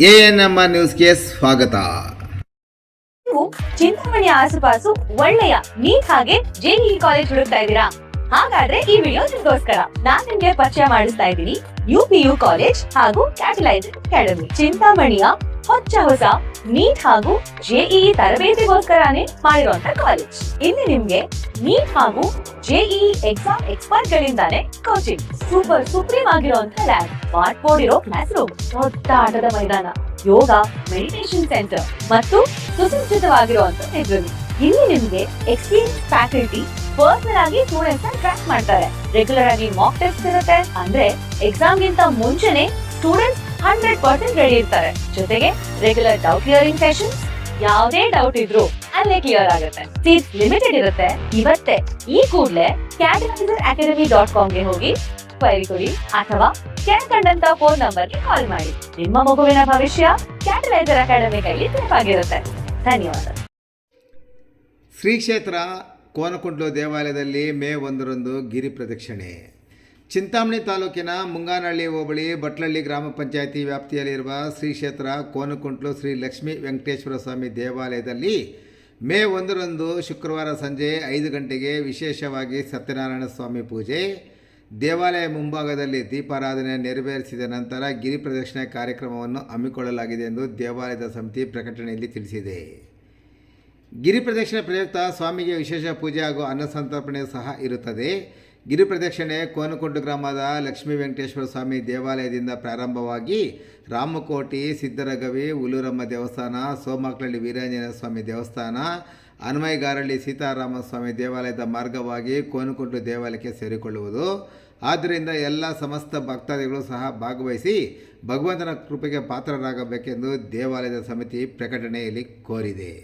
ANMR ನ್ಯೂಸ್ಗೆ ಸ್ವಾಗತ. ನೀವು ಚಿಂತಾಮಣಿಯ ಆಸುಪಾಸು ಒಳ್ಳೆಯ ನೀಟ್ ಹಾಗೆ ಜೆಇಇ ಕಾಲೇಜ್ ಹುಡುಕ್ತಾ ಇದ್ದೀರಾ? ಹಾಗಾದ್ರೆ ಈ ವಿಡಿಯೋ ನಿಮಗೋಸ್ಕರ. ನಾನ್ ನಿಮ್ಗೆ ಪರಿಚಯ ಮಾಡಿಸ್ತಾ ಇದ್ದೀನಿ ಯುಪಿಯು ಕಾಲೇಜ್ ಹಾಗೂ ಕ್ಯಾಟಲೈಸರ್ ಅಕಾಡೆಮಿ. ಚಿಂತಾಮಣಿಯ ಹೊಸ ನೀಟ್ ಹಾಗೂ ಜೆಇಇ ತರಬೇತಿಗೋಸ್ಕರನೇ ಮಾಡಿರುವಂತ ಕಾಲೇಜ್. ಇಲ್ಲಿ ನಿಮ್ಗೆ ನೀಟ್ ಹಾಗೂ ಜೆಇಇ ಎಕ್ಸಾಮ್ ಎಕ್ಸ್ಪರ್ಟ್ ಗಳಿಂದಾನೇ ಕೋಚಿಂಗ್, ಸೂಪರ್ ಸುಪ್ರೀಂ ಆಗಿರುವಂತ ಲ್ಯಾಬ್, ಸ್ಮಾರ್ಟ್ ಬೋರ್ಡ್ ಇರೋ ಕ್ಲಾಸ್ ರೂಮ್, ದೊಡ್ಡ ಆಟದ ಮೈದಾನ, ಯೋಗ, ಮೆಡಿಟೇಷನ್ ಸೆಂಟರ್ ಮತ್ತು ಸುಸಜ್ಜಿತವಾಗಿರುವಂತ ಲೈಬ್ರರಿ. ಇಲ್ಲಿ ನಿಮ್ಗೆ ಎಕ್ಸ್ಪೀರಿಯನ್ಸ್ ಫ್ಯಾಕಲ್ಟಿ ಪರ್ಸನಲ್ ಆಗಿ ಸ್ಟೂಡೆಂಟ್ಸ್ ನ ಟ್ರ್ಯಾಕ್ ಮಾಡ್ತಾರೆ. ರೆಗ್ಯುಲರ್ ಆಗಿ ಮಾಕ್ ಟೆಸ್ಟ್ ಇರುತ್ತೆ, ಅಂದ್ರೆ ಎಕ್ಸಾಮ್ ಗಿಂತ ಮುಂಚೆನೆ ಸ್ಟೂಡೆಂಟ್ಸ್ 100% ರೆಡಿ ಇರ್ತಾರೆ. ಜೊತೆಗೆ ರೆಗ್ಯುಲರ್ ಡೌಟ್ ಕ್ಲಿಯರಿಂಗ್ ಸೆಷನ್ಸ್, ಯಾವುದೇ ಡೌಟ್ ಇದ್ರು ಅಲ್ಲೇ ಕ್ಲಿಯರ್ ಆಗುತ್ತೆ. ಸೀಟ್ಸ್ ಲಿಮಿಟೆಡ್ ಇರುತ್ತೆ. ಇವತ್ತೇ ಈ ಕೂಡಲೇ catalyzeracademy.com ಗೆ ಹೋಗಿ ಕ್ವೈರಿ ಕೊಡಿ ಅಥವಾ ಕೆಳಕಂಡಂತ ಫೋನ್ ನಂಬರ್ಗೆ ಕಾಲ್ ಮಾಡಿ. ನಿಮ್ಮ ಮಗುವಿನ ಭವಿಷ್ಯ ಕ್ಯಾಟಲೈಸರ್ ಅಕಾಡೆಮಿ ಕೈಲಿ ಸೇಫ್ ಆಗಿರುತ್ತೆ. ಧನ್ಯವಾದ. ಶ್ರೀ ಕ್ಷೇತ್ರ ಕೋನಕುಂಟ್ಲು ದೇವಾಲಯದಲ್ಲಿ ಮೇ 1ರಂದು ಗಿರಿ ಪ್ರದಕ್ಷಿಣೆ. ಚಿಂತಾಮಣಿ ತಾಲೂಕಿನ ಮುಂಗಾನಹಳ್ಳಿ ಹೋಬಳಿ ಬಟ್ಲಹಳ್ಳಿ ಗ್ರಾಮ ಪಂಚಾಯಿತಿ ವ್ಯಾಪ್ತಿಯಲ್ಲಿರುವ ಶ್ರೀ ಕ್ಷೇತ್ರ ಕೋನಕುಂಟ್ಲು ಶ್ರೀ ಲಕ್ಷ್ಮೀ ವೆಂಕಟೇಶ್ವರ ಸ್ವಾಮಿ ದೇವಾಲಯದಲ್ಲಿ ಮೇ 1ರಂದು ಶುಕ್ರವಾರ ಸಂಜೆ 5 ಗಂಟೆಗೆ ವಿಶೇಷವಾಗಿ ಸತ್ಯನಾರಾಯಣ ಸ್ವಾಮಿ ಪೂಜೆ, ದೇವಾಲಯ ಮುಂಭಾಗದಲ್ಲಿ ದೀಪಾರಾಧನೆ ನೆರವೇರಿಸಿದ ನಂತರ ಗಿರಿ ಪ್ರದಕ್ಷಿಣೆ ಕಾರ್ಯಕ್ರಮವನ್ನು ಹಮ್ಮಿಕೊಳ್ಳಲಾಗಿದೆ ಎಂದು ದೇವಾಲಯದ ಸಮಿತಿ ಪ್ರಕಟಣೆಯಲ್ಲಿ ತಿಳಿಸಿದೆ. ಗಿರಿ ಪ್ರದಕ್ಷಿಣೆ ಪ್ರಯುಕ್ತ ಸ್ವಾಮಿಗೆ ವಿಶೇಷ ಪೂಜೆ ಹಾಗೂ ಅನ್ನಸಂತರ್ಪಣೆ ಸಹ ಇರುತ್ತದೆ. ಗಿರಿ ಪ್ರದಕ್ಷಿಣೆ ಕೋನಕುಂಟು ಗ್ರಾಮದ ಲಕ್ಷ್ಮೀ ವೆಂಕಟೇಶ್ವರ ಸ್ವಾಮಿ ದೇವಾಲಯದಿಂದ ಪ್ರಾರಂಭವಾಗಿ ರಾಮಕೋಟಿ, ಸಿದ್ದರಗವಿ, ಉಲೂರಮ್ಮ ದೇವಸ್ಥಾನ, ಸೋಮಕ್ಲಹಳ್ಳಿ ವೀರಾಂಜನೇಯ ಸ್ವಾಮಿ ದೇವಸ್ಥಾನ, ಅನ್ವಯಗಾರಹಳ್ಳಿ ಸೀತಾರಾಮ ಸ್ವಾಮಿ ದೇವಾಲಯದ ಮಾರ್ಗವಾಗಿ ಕೋನಕುಂಟು ದೇವಾಲಯಕ್ಕೆ ಸೇರಿಕೊಳ್ಳುವುದು. ಆದ್ದರಿಂದ ಎಲ್ಲ ಸಮಸ್ತ ಭಕ್ತಾದಿಗಳು ಸಹ ಭಾಗವಹಿಸಿ ಭಗವಂತನ ಕೃಪೆಗೆ ಪಾತ್ರರಾಗಬೇಕೆಂದು ದೇವಾಲಯದ ಸಮಿತಿ ಪ್ರಕಟಣೆಯಲ್ಲಿ ಕೋರಿದೆ.